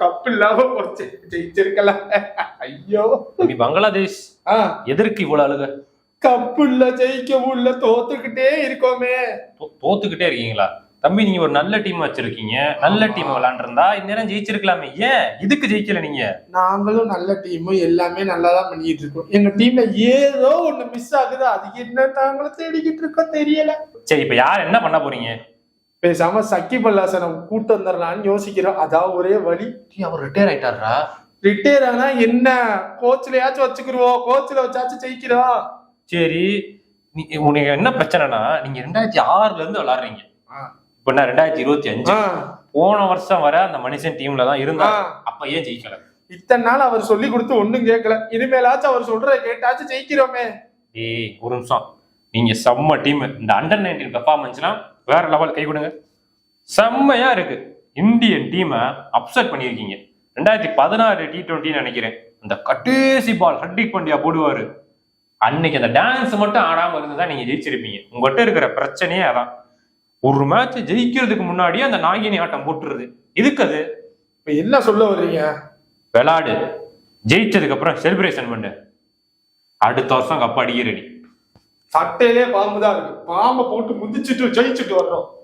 Cup இல்லாம போச்சு, ஜெயிச்சிருக்கல. ஐயோ தம்பி பங்களாதேஷ் எதற்கு இவ்வளவு அழுக? கப்பு இல்ல, ஜெயிக்கவும் இல்ல, தோத்துக்கிட்டே இருக்கோமே. தோத்துக்கிட்டே இருக்கீங்களா தம்பி? நீங்க ஒரு நல்ல டீம் வச்சிருக்கீங்க, நல்ல டீம் விளையாண்டுருந்தா இந்நேரம் ஜெயிச்சிருக்கலாமே. ஏன் இதுக்கு ஜெயிக்கல நீங்க? நாங்களும் நல்ல டீம், எல்லாமே நல்லாதான் பண்ணிட்டு இருக்கோம். எங்க டீம்ல ஏதோ ஒண்ணு மிஸ் ஆகுது, அது என்ன நாங்களும் தேடிக்கிட்டு இருக்கோம், தெரியல. சரி, இப்ப யார் என்ன பண்ண போறீங்க? பேசாம சக்கிப் அல் ஹசனை கூட்டு வந்துடலான்னு யோசிக்கிறோம். அதான் ஒரே வழி. அவர் ரிட்டையர் ஆயிட்டாரா? ரிட்டையர் ஆனா என்ன, கோச்லயாச்சும் வச்சுக்கிருவோம், கோச்ல வச்சாச்சும் ஜெயிக்கிறோம். சரி, உனக்கு என்ன பிரச்சனைனா, நீங்க 2006ல இருந்து விளையாடுறீங்க. இப்ப நான் 2025. போன வருஷம் வர அந்த மனுஷன் டீம்ல தான் இருந்தா, அப்ப ஏன் ஜெயிக்கல? இத்தனை நாள் அவர் சொல்லி கொடுத்து ஒண்ணும் கேட்கல, இனிமேலாச்சும் அவர் சொல்றத கேட்டாச்சும் ஜெயிக்கிறோமே. ஒரு நிமிஷம், நீங்க செம்ம டீம். இந்த அண்டர் 19 பெர்ஃபார்மன்ஸ்லாம் வேற லெவல். கை கொடுங்க. செம்மையா இருக்கு. இந்தியன் டீமை அப்செட் பண்ணிருக்கீங்க. 2016 T20 நினைக்கிறேன், அந்த கடைசி பால் ஹர்திக் பாண்டியா போடுவாரு, அன்னைக்கு அந்த டான்ஸ் மட்டும் ஆடாம இருந்துதான் நீங்க ஜெயிச்சிருப்பீங்க. உங்ககிட்ட இருக்கிற பிரச்சனையே அதான். ஒரு மேட்ச் ஜெயிக்கிறதுக்கு முன்னாடியே அந்த நாகினி ஆட்டம் போட்டுருது. இதுக்கு அது இப்ப என்ன சொல்ல வர்றீங்க? விளையாடு, ஜெயிச்சதுக்கு அப்புறம் செலிப்ரேஷன் பண்ணு, அடுத்த வருஷம் கப் அடிக்க ரெடி. சட்டையிலே பாம்பு தான் இருக்கு, பாம்பை போட்டு முதிச்சுட்டு ஜெயிச்சுட்டு வர்றோம்.